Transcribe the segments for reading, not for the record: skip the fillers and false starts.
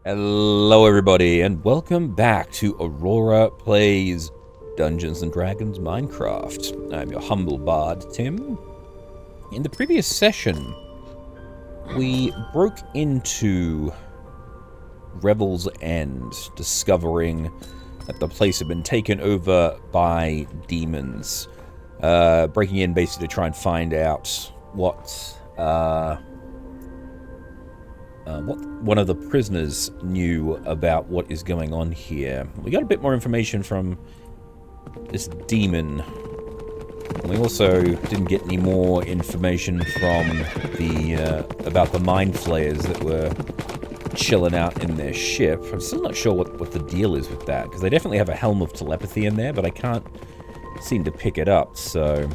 Hello everybody, and welcome back to Aurora Plays Dungeons & Dragons Minecraft. I'm your humble bard, Tim. In the previous session, we broke into Revel's End, discovering that the place had been taken over by demons. Breaking in basically to try and find out what one of the prisoners knew about what is going on here. We got a bit more information from this demon. We also didn't get any more information from the about the mind flayers that were chilling out in their ship. I'm still not sure what the deal is with that, because they definitely have a helm of telepathy in there, but I can't seem to pick it up, so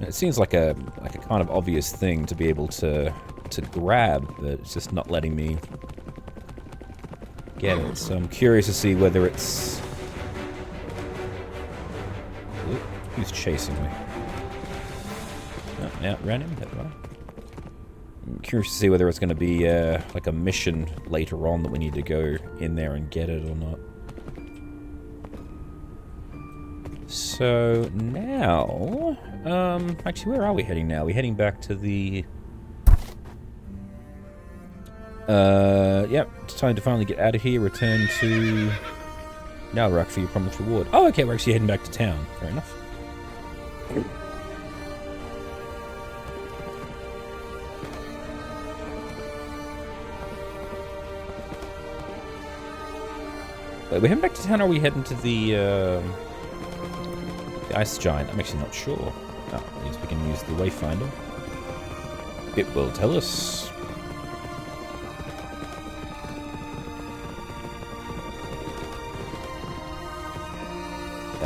it seems like a kind of obvious thing to be able to grab, but it's just not letting me get it. So I'm curious to see whether it's... Ooh, who's chasing me? Oh, yeah, ran him. I'm curious to see whether it's going to be like a mission later on that we need to go in there and get it or not. So now, actually, where are we heading now? We're heading back to the... Yep, it's time to finally get out of here, return to Nalrak for your promised reward. Oh, okay, we're actually heading back to town. Fair enough. Wait, we're heading back to town, or are we heading to the Ice Giant? I'm actually not sure. Oh, at least we can use the Wayfinder. It will tell us.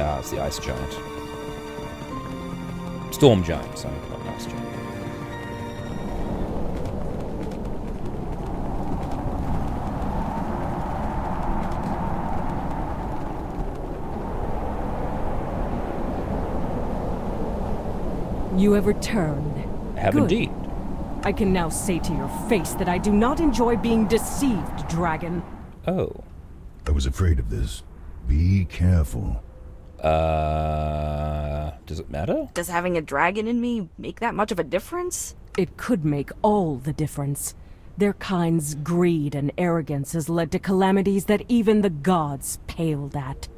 Ah, it's the Ice Giant. Storm Giant, sorry, not Ice Giant. You have returned. I have Good. indeed. I can now say to your face that I do not enjoy being deceived, dragon. Oh. I was afraid of this. Be careful. Does it matter? Does having a dragon in me make that much of a difference? It could make all the difference. Their kind's greed and arrogance has led to calamities that even the gods paled at.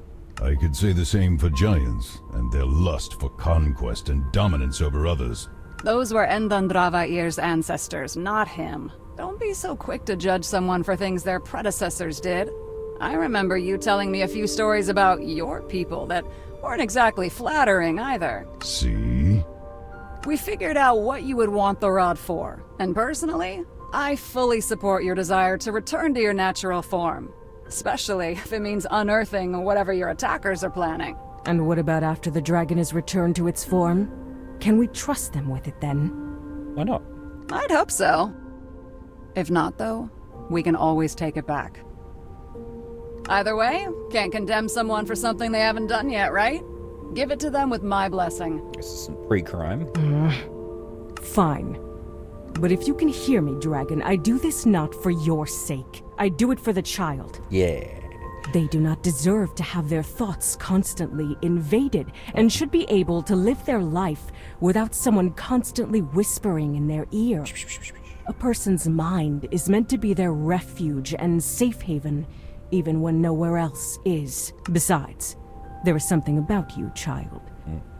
I could say the same for giants, and their lust for conquest and dominance over others. Those were Endandravair's ancestors, not him. Don't be so quick to judge someone for things their predecessors did. I remember you telling me a few stories about your people that weren't exactly flattering either. See? We figured out what you would want the rod for, and personally, I fully support your desire to return to your natural form. Especially if it means unearthing whatever your attackers are planning. And what about after the dragon is returned to its form? Can we trust them with it then? Why not? I'd hope so. If not, though, we can always take it back. Either way, can't condemn someone for something they haven't done yet, right? Give it to them with my blessing. This is some pre-crime. Fine. But if you can hear me, dragon, I do this not for your sake. I do it for the child. Yeah. They do not deserve to have their thoughts constantly invaded, and should be able to live their life without someone constantly whispering in their ear. A person's mind is meant to be their refuge and safe haven, even when nowhere else is. Besides, there is something about you, child.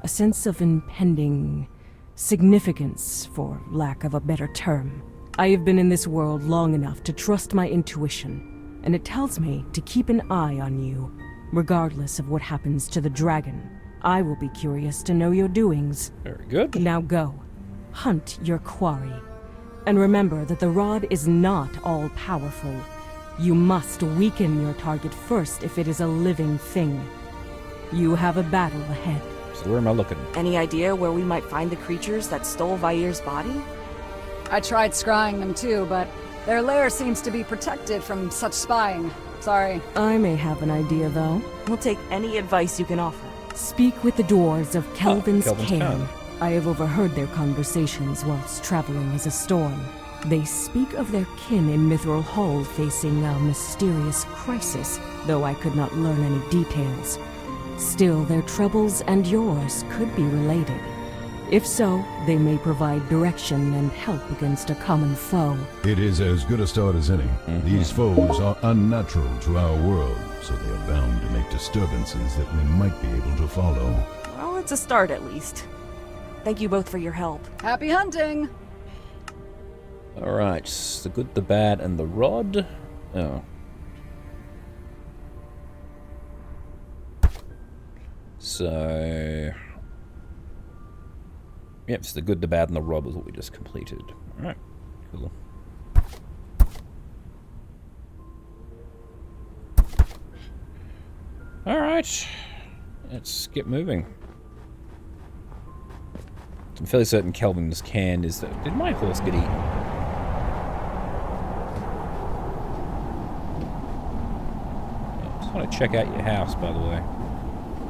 A sense of impending significance, for lack of a better term. I have been in this world long enough to trust my intuition, and it tells me to keep an eye on you. Regardless of what happens to the dragon, I will be curious to know your doings. Very good. Now go. Hunt your quarry. And remember that the rod is not all-powerful. You must weaken your target first if it is a living thing. You have a battle ahead. So where am I looking? Any idea where we might find the creatures that stole Vair's body? I tried scrying them too, but their lair seems to be protected from such spying. Sorry. I may have an idea, though. We'll take any advice you can offer. Speak with the dwarves of Kelvin's Kelvin's Cairn. Cairn. I have overheard their conversations whilst traveling as a storm. They speak of their kin in Mithril Hall facing a mysterious crisis, though I could not learn any details. Still, their troubles and yours could be related. If so, they may provide direction and help against a common foe. It is as good a start as any. These foes are unnatural to our world, so they are bound to make disturbances that we might be able to follow. Well, it's a start at least. Thank you both for your help. Happy hunting! Alright, the good, the bad, and the rod. Oh. So... Yep, so the good, the bad, and the rod was what we just completed. Alright, cool. Alright, let's get moving. I'm fairly certain Kelvin's can is that... Did my horse get eaten? I just want to check out your house, by the way.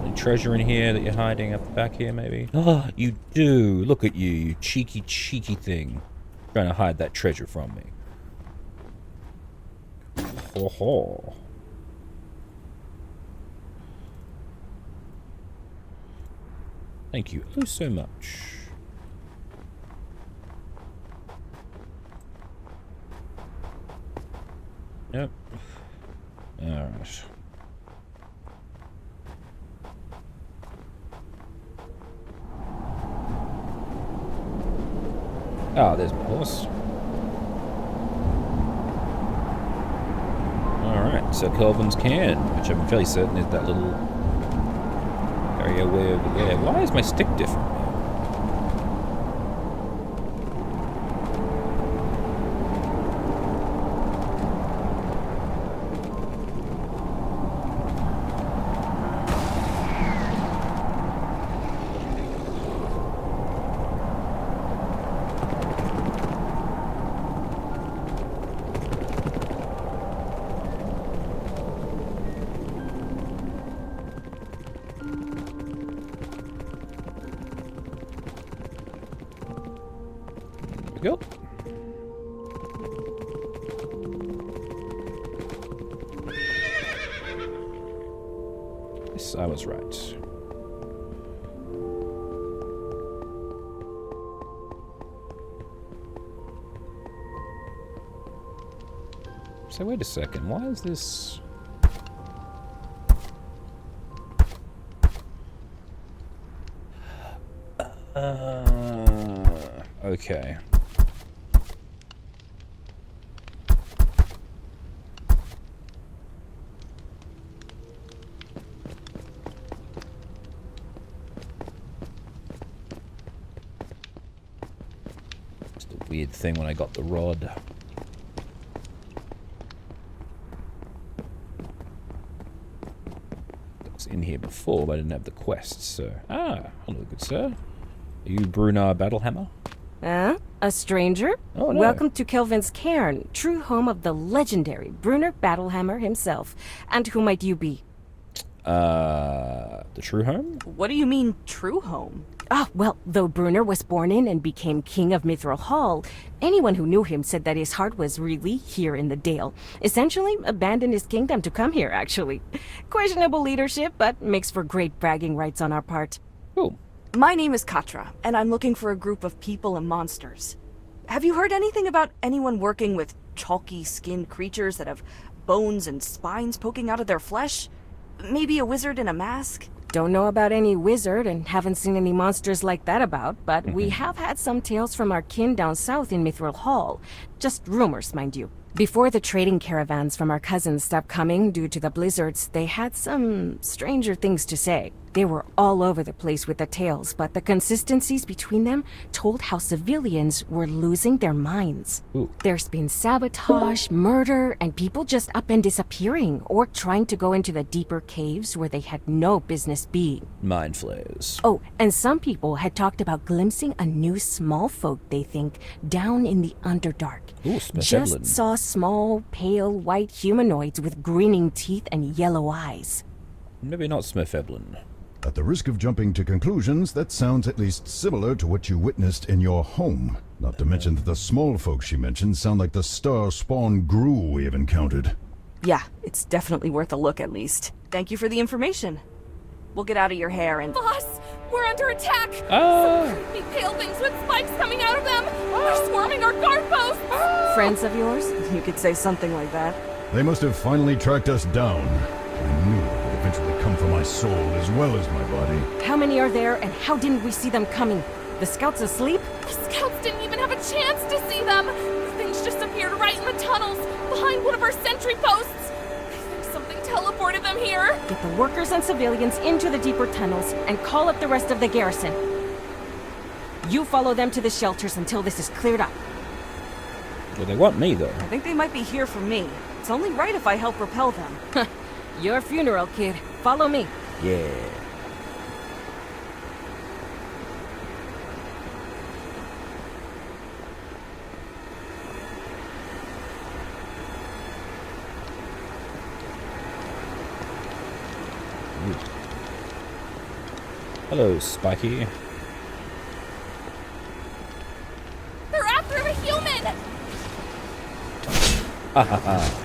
Any treasure in here that you're hiding up the back here, maybe? Oh, you do! Look at you, you cheeky, cheeky thing. Trying to hide that treasure from me. Ho ho. Thank you oh so much. Yep. Alright. Ah, there's my horse. Alright, so Kelvin's can, which I'm fairly certain is that little area way over there. Why is my stick different? Go. Yes, I was right. So wait a second, why is this... Okay. Weird thing when I got the rod. That was in here before, but I didn't have the quest, so... Ah, hello, good sir. Are you Brunar Battlehammer? A stranger? Oh, no. Welcome to Kelvin's Cairn, true home of the legendary Brunar Battlehammer himself. And who might you be? The true home? What do you mean, true home? Ah, well, though Brunar was born in and became king of Mithril Hall, anyone who knew him said that his heart was really here in the Dale. Essentially, abandoned his kingdom to come here, actually. Questionable leadership, but makes for great bragging rights on our part. Cool. My name is Katra, and I'm looking for a group of people and monsters. Have you heard anything about anyone working with chalky-skinned creatures that have bones and spines poking out of their flesh? Maybe a wizard in a mask? Don't know about any wizard and haven't seen any monsters like that about, but we have had some tales from our kin down south in Mithril Hall. Just rumors, mind you. Before the trading caravans from our cousins stopped coming due to the blizzards, they had some stranger things to say. They were all over the place with the tales, but the consistencies between them told how civilians were losing their minds. Ooh. There's been sabotage, murder, and people just up and disappearing, or trying to go into the deeper caves where they had no business being. Mind flayers. Oh, and some people had talked about glimpsing a new small folk, they think, down in the Underdark. Ooh, Smith Just Evelyn. saw small, pale, white humanoids with grinning teeth and yellow eyes. Maybe not Smith Evelyn. At the risk of jumping to conclusions, that sounds at least similar to what you witnessed in your home. Not to mention that the small folks she mentioned sound like the star spawn gruel we have encountered. Yeah, it's definitely worth a look at least. Thank you for the information. We'll get out of your hair and... Boss, we're under attack! Ah! Some creepy pale things with spikes coming out of them! They're swarming our guard posts! Friends of yours? You could say something like that. They must have finally tracked us down. I knew it would eventually come for my soul as well as my body. How many are there, and how didn't we see them coming? The scouts asleep? The scouts didn't even have a chance to see them! The things just appeared right in the tunnels, behind one of our sentry posts! I think something teleported them here! Get the workers and civilians into the deeper tunnels and call up the rest of the garrison. You follow them to the shelters until this is cleared up. Well, they want me, though. I think they might be here for me. It's only right if I help repel them. Your funeral, kid. Follow me. Yeah. Ooh. Hello, Spiky. They're after a human! Ha ha ha.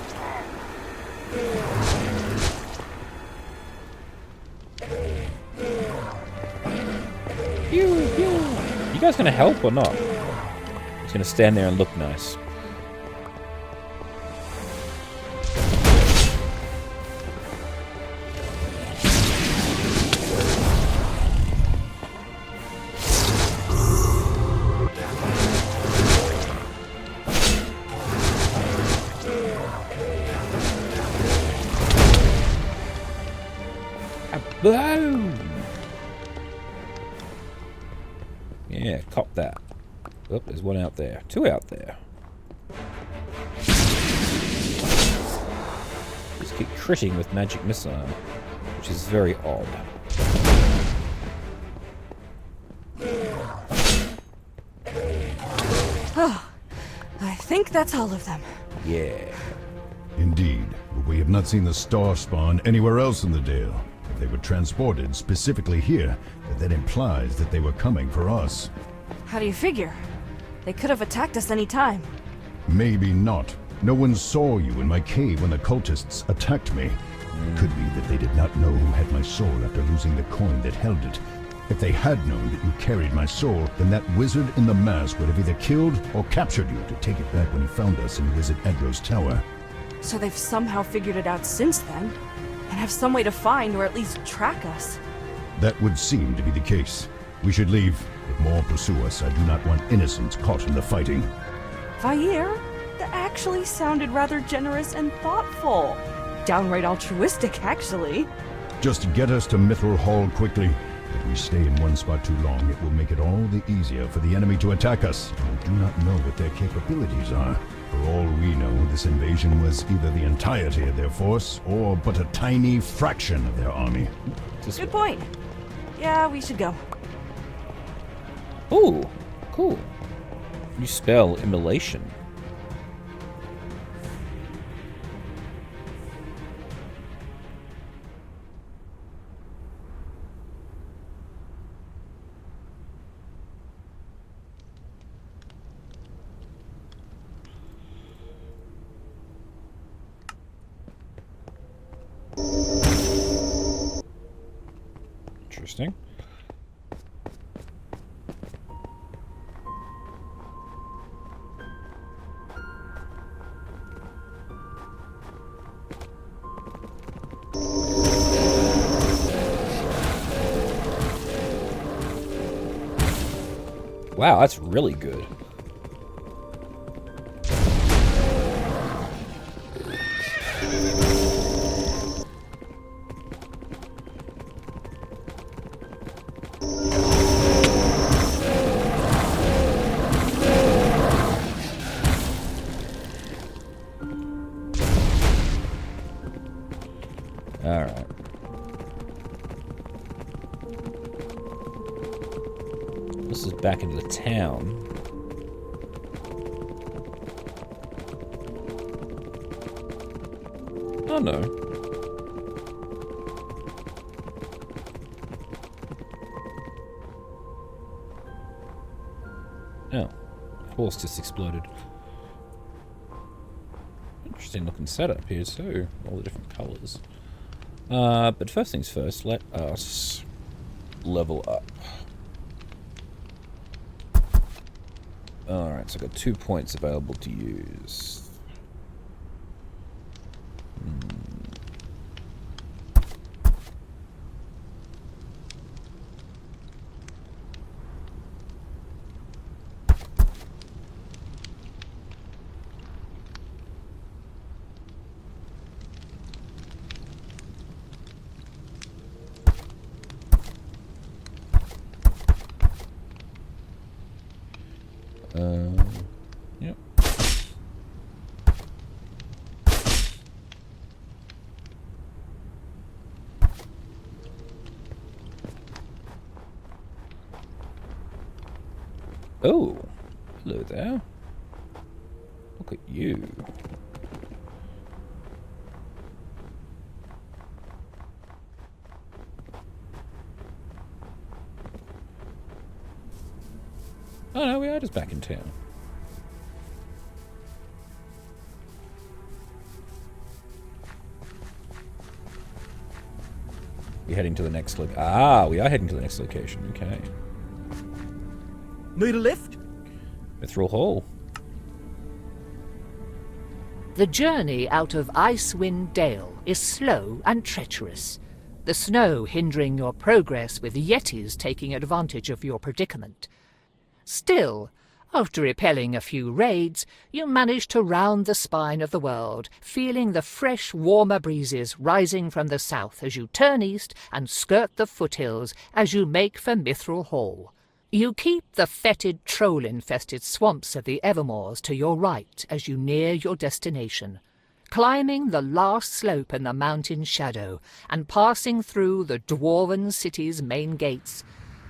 Pew, pew. You guys gonna help or not? Just gonna stand there and look nice. Boom! Yeah, cop that. Oh, there's one out there. Two out there. Just keep critting with magic missile, which is very odd. Oh, I think that's all of them. Yeah. Indeed, but we have not seen the star spawn anywhere else in the Dale. If they were transported specifically here, that implies that they were coming for us. How do you figure? They could have attacked us any time. Maybe not. No one saw you in my cave when the cultists attacked me. Could be that they did not know who had my soul after losing the coin that held it. If they had known that you carried my soul, then that wizard in the mask would have either killed or captured you to take it back when he found us in Wizard Edro's tower. So they've somehow figured it out since then, and have some way to find or at least track us. That would seem to be the case. We should leave. If more pursue us, I do not want innocents caught in the fighting. Vair, that actually sounded rather generous and thoughtful. Downright altruistic, actually. Just get us to Mithril Hall quickly. If we stay in one spot too long, it will make it all the easier for the enemy to attack us. We do not know what their capabilities are. For all we know, this invasion was either the entirety of their force, or but a tiny fraction of their army. Good point. Yeah, we should go. Ooh, cool. New spell, Immolation. Interesting. Wow, that's really good. Alright. This is back into the town. Oh no. Oh. Horse just exploded. Interesting looking setup here too. All the different colours. But first things first, let us level up. Alright, so I've got 2 points available to use. Yep. Oh, hello there. Look at you. Oh no, we are just back in town. We're heading to the next we are heading to the next location, okay. Need a lift? Mithril Hall. The journey out of Icewind Dale is slow and treacherous, the snow hindering your progress with yetis taking advantage of your predicament. Still, after repelling a few raids, you manage to round the spine of the world, feeling the fresh, warmer breezes rising from the south as you turn east and skirt the foothills as you make for Mithril Hall. You keep the fetid, troll-infested swamps of the Evermoors to your right as you near your destination, climbing the last slope in the mountain shadow and passing through the dwarven city's main gates,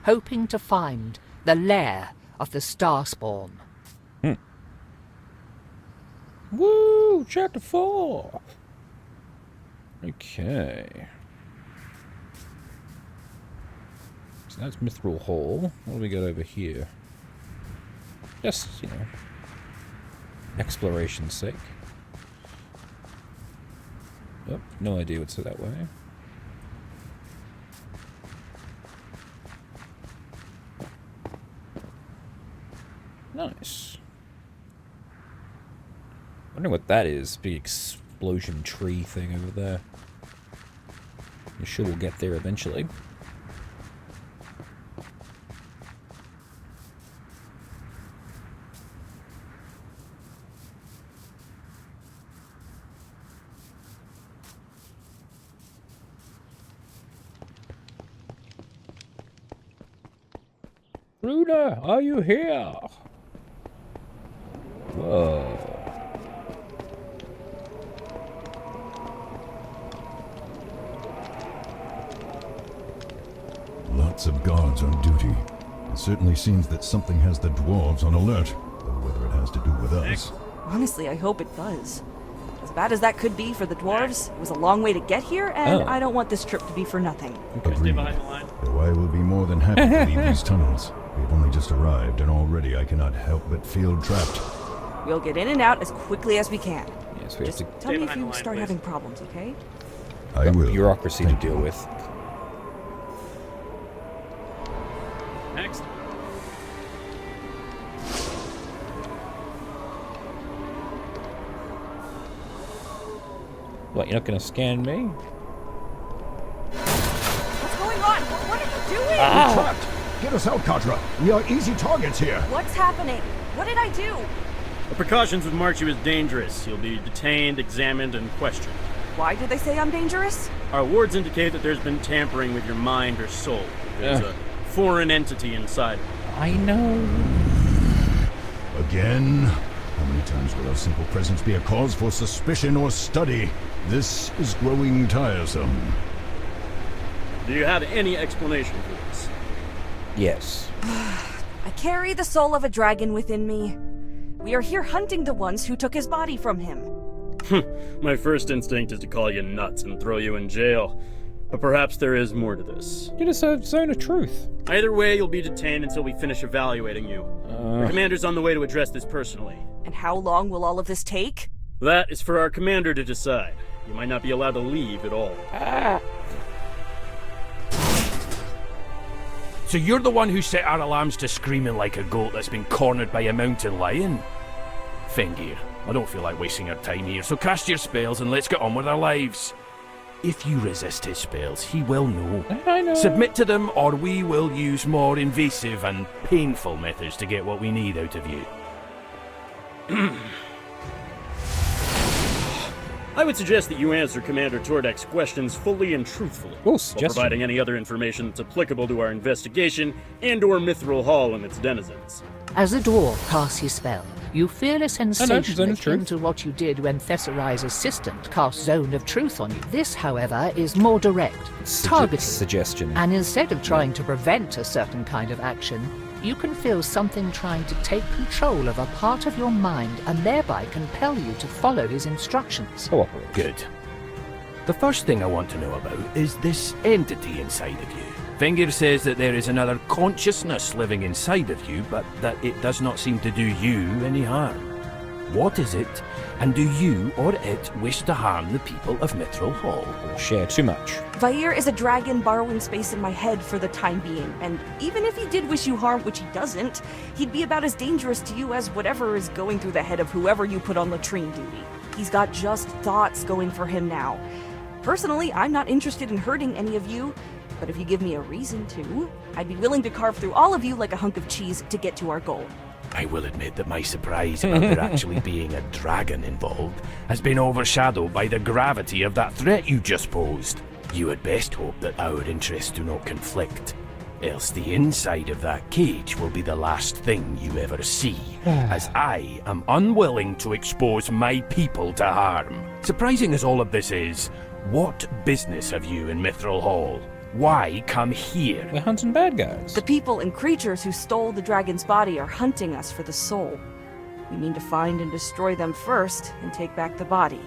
hoping to find the lair of the Starspawn. Woo! Chapter 4! Okay. So that's Mithril Hall. What do we got over here? Just, you know, exploration's sake. Oh, no idea what's that way. Nice. Wondering what that is. Big explosion tree thing over there. I'm sure we'll get there eventually. Runa, are you here? Whoa. Lots of guards on duty. It certainly seems that something has the dwarves on alert, though whether it has to do with us. Honestly, I hope it does. As bad as that could be for the dwarves, it was a long way to get here, and I don't want this trip to be for nothing. Agreed. Though I will be more than happy to leave these tunnels. We have only just arrived, and already I cannot help but feel trapped. We'll get in and out as quickly as we can. Yes, we Just have to tell me if you start having problems, okay? I will. bureaucracy Thank to deal you. with. Next. What, you're not going to scan me? What's going on? What are you doing? We're trapped! Get us out, Katra! We are easy targets here! What's happening? What did I do? The precautions would mark you as dangerous. You'll be detained, examined, and questioned. Why do they say I'm dangerous? Our wards indicate that there's been tampering with your mind or soul. There's a foreign entity inside. I know. Again? How many times will our simple presence be a cause for suspicion or study? This is growing tiresome. Do you have any explanation for this? Yes. I carry the soul of a dragon within me. We are here hunting the ones who took his body from him. My first instinct is to call you nuts and throw you in jail. But perhaps there is more to this. Get us a zone of truth. Either way, you'll be detained until we finish evaluating you. The commander's on the way to address this personally. And how long will all of this take? That is for our commander to decide. You might not be allowed to leave at all. So you're the one who set our alarms to screaming like a goat that's been cornered by a mountain lion? Fengir, I don't feel like wasting our time here, so cast your spells and let's get on with our lives. If you resist his spells, he will know. I know. Submit to them, or we will use more invasive and painful methods to get what we need out of you. I would suggest that you answer Commander Tordek's questions fully and truthfully, Oh, while suggestion. providing any other information that's applicable to our investigation and/or Mithril Hall and its denizens. As the dwarf casts his spell, you feel a sensation Zone of akin Truth. to what you did when Thesserai's assistant cast Zone of Truth on you. This, however, is more direct, targeted, Suggestion. and instead of trying to prevent a certain kind of action, you can feel something trying to take control of a part of your mind and thereby compel you to follow his instructions. Cooperate. Good. The first thing I want to know about is this entity inside of you. Fengir says that there is another consciousness living inside of you, but that it does not seem to do you any harm. What is it, and do you or it wish to harm the people of Mithril Hall? Or share too much. Vair is a dragon borrowing space in my head for the time being, and even if he did wish you harm, which he doesn't, he'd be about as dangerous to you as whatever is going through the head of whoever you put on latrine duty. He's got just thoughts going for him now. Personally, I'm not interested in hurting any of you, but if you give me a reason to, I'd be willing to carve through all of you like a hunk of cheese to get to our goal. I will admit that my surprise about there actually being a dragon involved has been overshadowed by the gravity of that threat you just posed. You had best hope that our interests do not conflict, else the inside of that cage will be the last thing you ever see, as I am unwilling to expose my people to harm. Surprising as all of this is, what business have you in Mithril Hall? Why come here? We're hunting bad guys. The people and creatures who stole the dragon's body are hunting us for the soul. We mean to find and destroy them first and take back the body.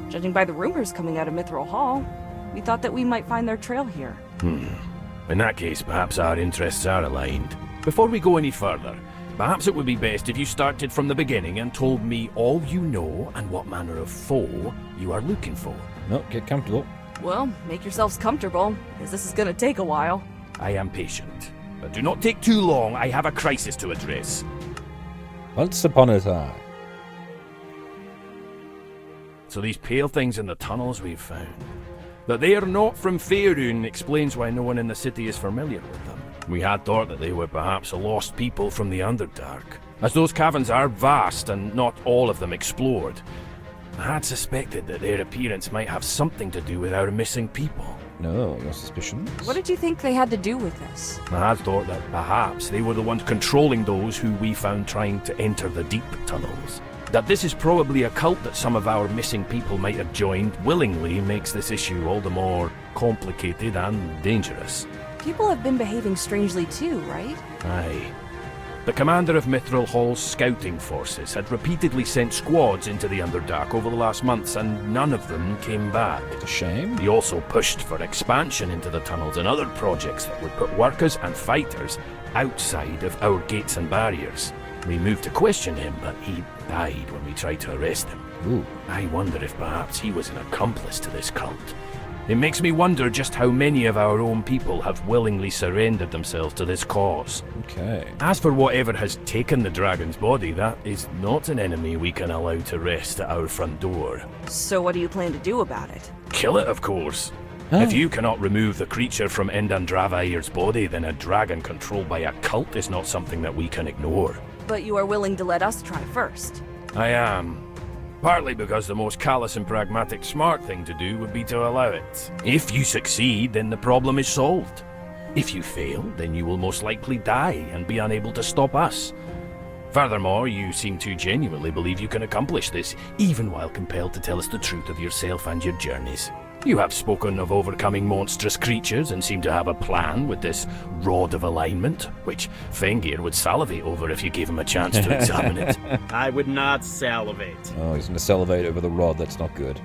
Judging by the rumors coming out of Mithril Hall, we thought that we might find their trail here. In that case, perhaps our interests are aligned. Before we go any further, perhaps it would be best if you started from the beginning and told me all you know and what manner of foe you are looking for. No, get comfortable. Well, make yourselves comfortable, because this is gonna take a while. I am patient, but do not take too long. I have a crisis to address. Once upon a time. So these pale things in the tunnels we've found, that they are not from Faerun explains why no one in the city is familiar with them. We had thought that they were perhaps a lost people from the Underdark, as those caverns are vast and not all of them explored. I had suspected that their appearance might have something to do with our missing people. No, your suspicions? What did you think they had to do with this? I had thought that perhaps they were the ones controlling those who we found trying to enter the deep tunnels. That this is probably a cult that some of our missing people might have joined willingly makes this issue all the more complicated and dangerous. People have been behaving strangely too, right? Aye. The commander of Mithril Hall's scouting forces had repeatedly sent squads into the Underdark over the last months, and none of them came back. It's a shame. He also pushed for expansion into the tunnels and other projects that would put workers and fighters outside of our gates and barriers. We moved to question him, but he died when we tried to arrest him. Ooh. I wonder if perhaps he was an accomplice to this cult. It makes me wonder just how many of our own people have willingly surrendered themselves to this cause. Okay. As for whatever has taken the dragon's body, that is not an enemy we can allow to rest at our front door. So what do you plan to do about it? Kill it, of course. If you cannot remove the creature from Endandravair's body, then a dragon controlled by a cult is not something that we can ignore. But you are willing to let us try first. I am. Partly because the most callous and pragmatic smart thing to do would be to allow it. If you succeed, then the problem is solved. If you fail, then you will most likely die and be unable to stop us. Furthermore, you seem to genuinely believe you can accomplish this, even while compelled to tell us the truth of yourself and your journeys. You have spoken of overcoming monstrous creatures and seem to have a plan with this Rod of Alignment, which Fengir would salivate over if you gave him a chance to examine it. I would not salivate. Oh, he's going to salivate over the rod. That's not good.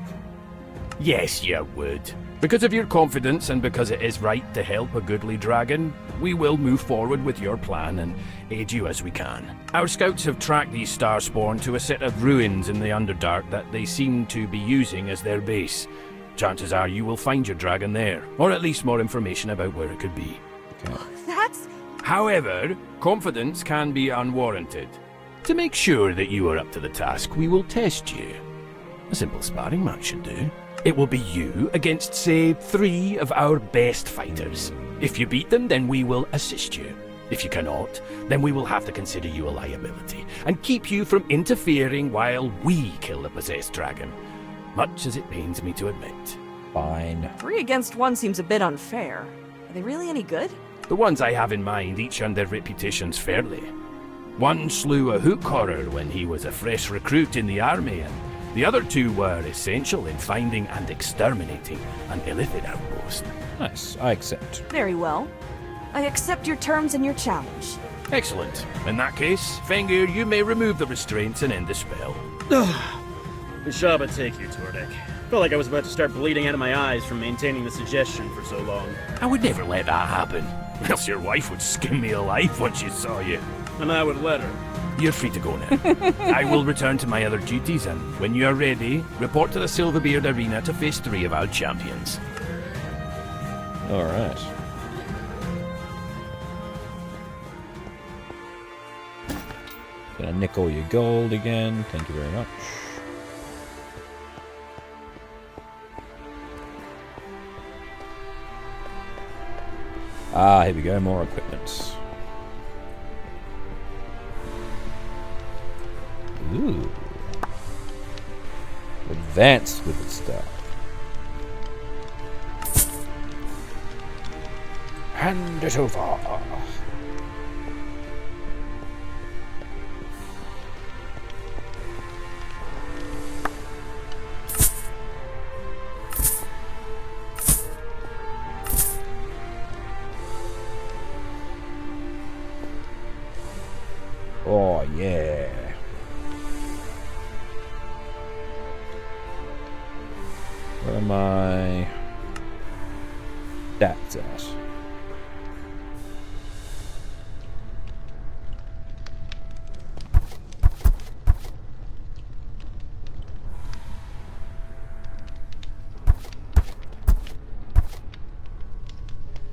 Yes, you would. Because of your confidence and because it is right to help a goodly dragon, we will move forward with your plan and aid you as we can. Our scouts have tracked these Starspawn to a set of ruins in the Underdark that they seem to be using as their base. Chances are you will find your dragon there, or at least more information about where it could be. That's... However, confidence can be unwarranted. To make sure that you are up to the task, we will test you. A simple sparring match should do. It will be you against, say, 3 of our best fighters. If you beat them, then we will assist you. If you cannot, then we will have to consider you a liability and keep you from interfering while we kill the possessed dragon. Much as it pains me to admit. Fine. 3 against 1 seems a bit unfair. Are they really any good? The ones I have in mind each earned their reputations fairly. One slew a hook horror when he was a fresh recruit in the army, and the other 2 were essential in finding and exterminating an Illithid outpost. Nice. I accept. Very well. I accept your terms and your challenge. Excellent. In that case, Fenrir, you may remove the restraints and end the spell. Bishaba, take you, Tordek. Felt like I was about to start bleeding out of my eyes from maintaining the suggestion for so long. I would never let that happen. Else your wife would skin me alive once she saw you. And I would let her. You're free to go now. I will return to my other duties, and when you are ready, report to the Silverbeard Arena to face 3 of our champions. Alright. Gonna nick all your gold again. Thank you very much. Ah, here we go. More equipment. Ooh. Advanced with its stuff. Hand it over. Oh, yeah. Where am I? That's it.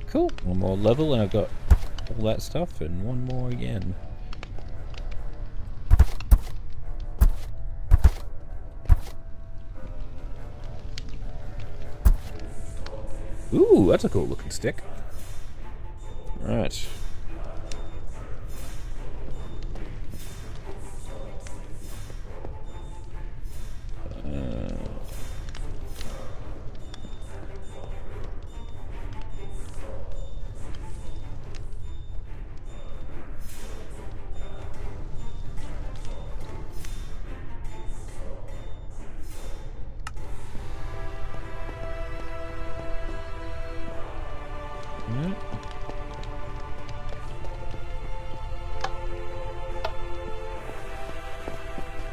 Cool. One more level and I've got all that stuff and one more again. Ooh, that's a cool looking stick. Right.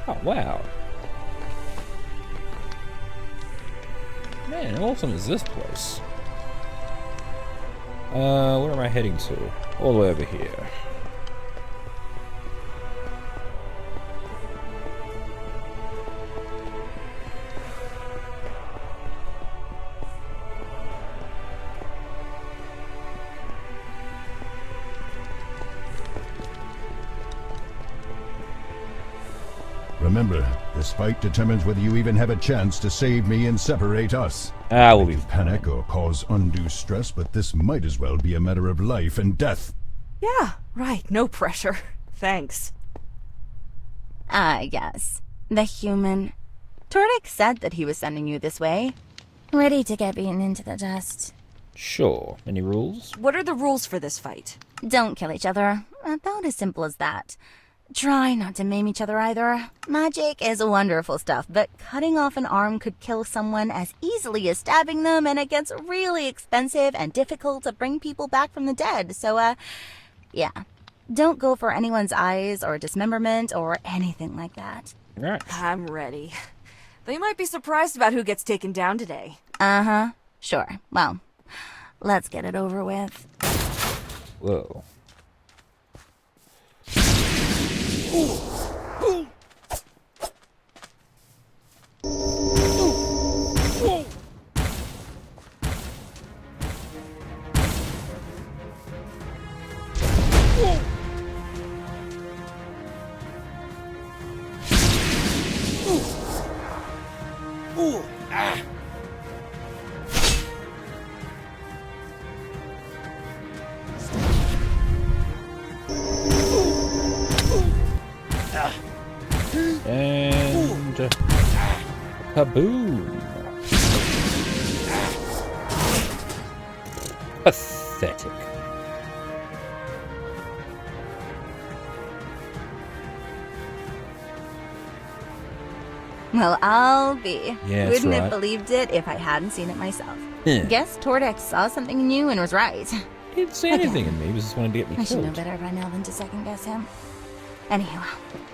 Oh, wow. Man, how awesome is this place? Where am I heading to? All the way over here. Remember, this fight determines whether you even have a chance to save me and separate us. We'll be panic or cause undue stress, but this might as well be a matter of life and death. Yeah, right. No pressure. Thanks. Ah, yes. The human. Tordek said that he was sending you this way. Ready to get beaten into the dust. Sure. Any rules? What are the rules for this fight? Don't kill each other. About as simple as that. Try not to maim each other either. Magic is wonderful stuff, but cutting off an arm could kill someone as easily as stabbing them, and it gets really expensive and difficult to bring people back from the dead. So, yeah. Don't go for anyone's eyes or dismemberment or anything like that. Right. I'm ready. They might be surprised about who gets taken down today. Uh-huh. Sure. Well, let's get it over with. Whoa. And kaboom! Pathetic. Well, I'll be. Yeah, that's Wouldn't have right. believed it if I hadn't seen it myself. Yeah. Guess Tordek saw something new and was right. He didn't say anything in me. He was just wanting to get me I should know killed. better by now than to second guess him. Anyhow,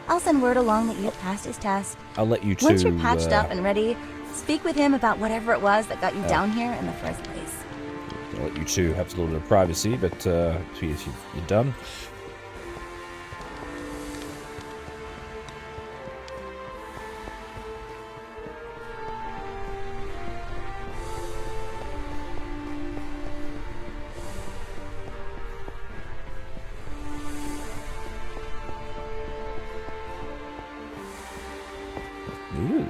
I'll send word along that you've passed his test. I'll let you two. Once you're patched up and ready, speak with him about whatever it was that got you down here in the first place. I'll let you two have a little bit of privacy, but if you're done. Ooh.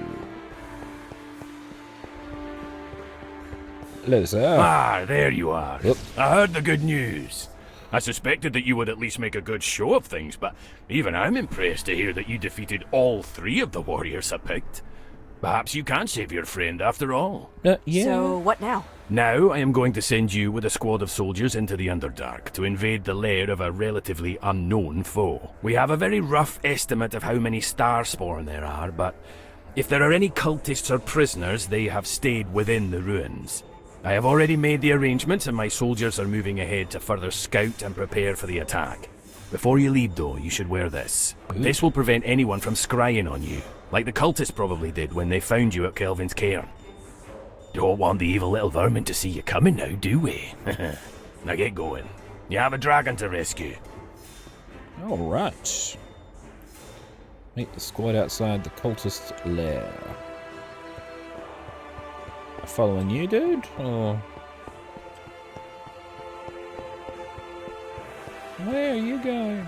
Hello, sir. Ah, there you are. Yep. I heard the good news. I suspected that you would at least make a good show of things, but even I'm impressed to hear that you defeated all 3 of the warriors I picked. Perhaps you can save your friend after all. Yeah. So, what now? Now I am going to send you with a squad of soldiers into the Underdark to invade the lair of a relatively unknown foe. We have a very rough estimate of how many Starspawn there are, but if there are any cultists or prisoners, they have stayed within the ruins. I have already made the arrangements and my soldiers are moving ahead to further scout and prepare for the attack. Before you leave though, you should wear this. This will prevent anyone from scrying on you, like the cultists probably did when they found you at Kelvin's cairn. Don't want the evil little vermin to see you coming now, do we? Now get going. You have a dragon to rescue. Alright. Meet the squad outside the cultist lair. Following you, dude? Or where are you going?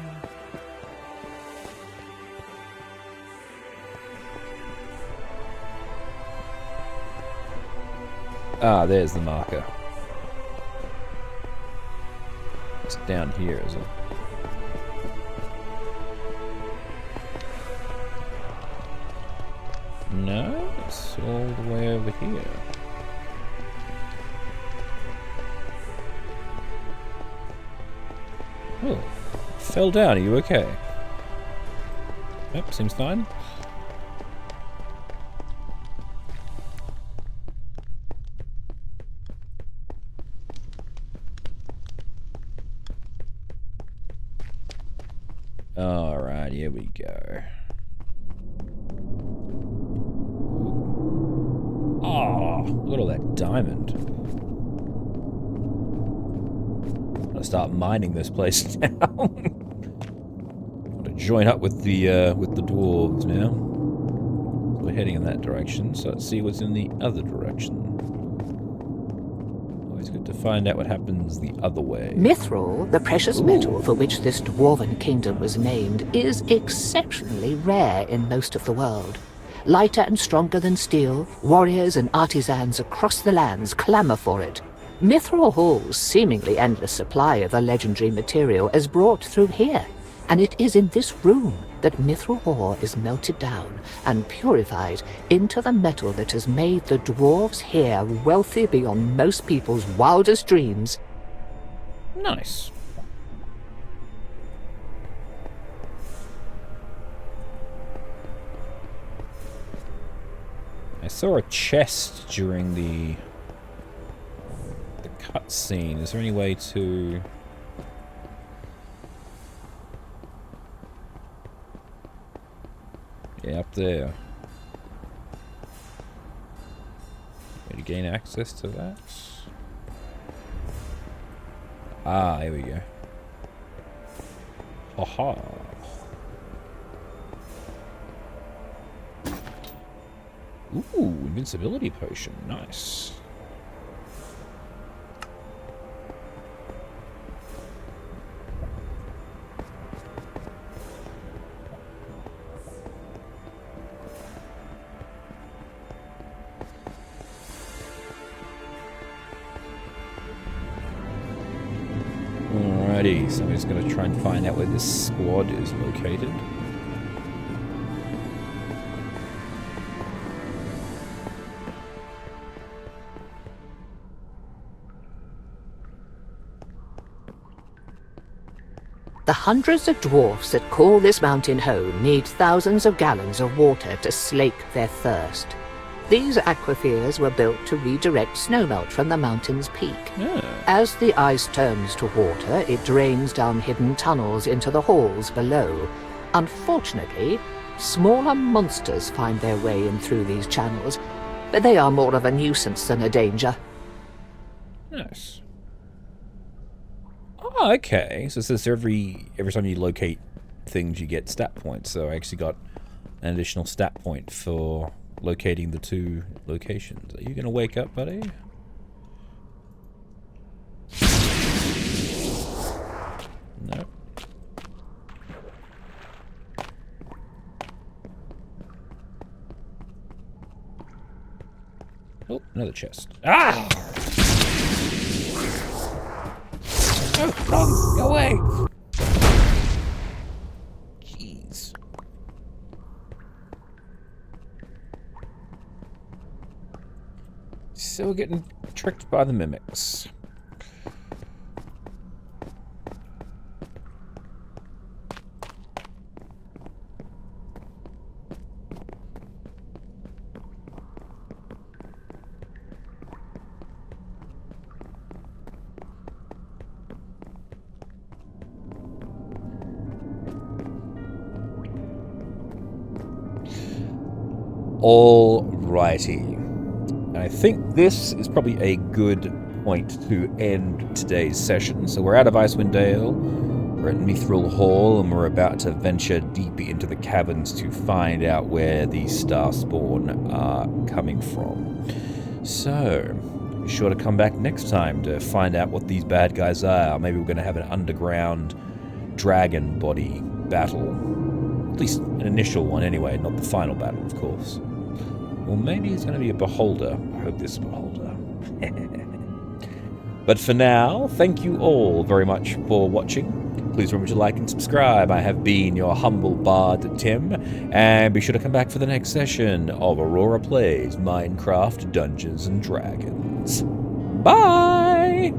Ah, there's the marker. It's down here, is it? No, it's all the way over here. Oh, fell down. Are you okay? Yep, seems fine. Alright, here we go. Oh, look at all that diamond. I'm gonna start mining this place now. Want to join up with the dwarves now. We're heading in that direction, so let's see what's in the other direction. Always good to find out what happens the other way. Mithril, the precious metal for which this dwarven kingdom was named, is exceptionally rare in most of the world. Lighter and stronger than steel, warriors and artisans across the lands clamour for it. Mithril Hall's seemingly endless supply of the legendary material is brought through here, and it is in this room that Mithril ore is melted down and purified into the metal that has made the dwarves here wealthy beyond most people's wildest dreams. Nice. I saw a chest during the cutscene. Is there any way to... Yeah, up there. Way to to gain access to that? Ah, here we go. Aha. Ooh, invincibility potion. Nice. Alrighty, so I'm just going to try and find out where this squad is located. The hundreds of dwarfs that call this mountain home need thousands of gallons of water to slake their thirst. These aquifers were built to redirect snowmelt from the mountain's peak. As the ice turns to water, it drains down hidden tunnels into the halls below. Unfortunately, smaller monsters find their way in through these channels, but they are more of a nuisance than a danger. Nice. Oh, okay. So it says every time you locate things, you get stat points. So I actually got an additional stat point for locating the 2 locations. Are you going to wake up, buddy? No. Oh, another chest. Ah! No, wrong! Go away! Jeez. Still getting tricked by the mimics. Alrighty. I think this is probably a good point to end today's session. So we're out of Icewind Dale, we're at Mithril Hall, and we're about to venture deep into the caverns to find out where the Starspawn are coming from. So, be sure to come back next time to find out what these bad guys are. Maybe we're going to have an underground dragon body battle. At least an initial one anyway, not the final battle, of course. Or maybe it's going to be a beholder. I hope this is a beholder. But for now, thank you all very much for watching. Please remember to like and subscribe. I have been your humble bard, Tim, and be sure to come back for the next session of Aurora Plays Minecraft Dungeons & Dragons. Bye!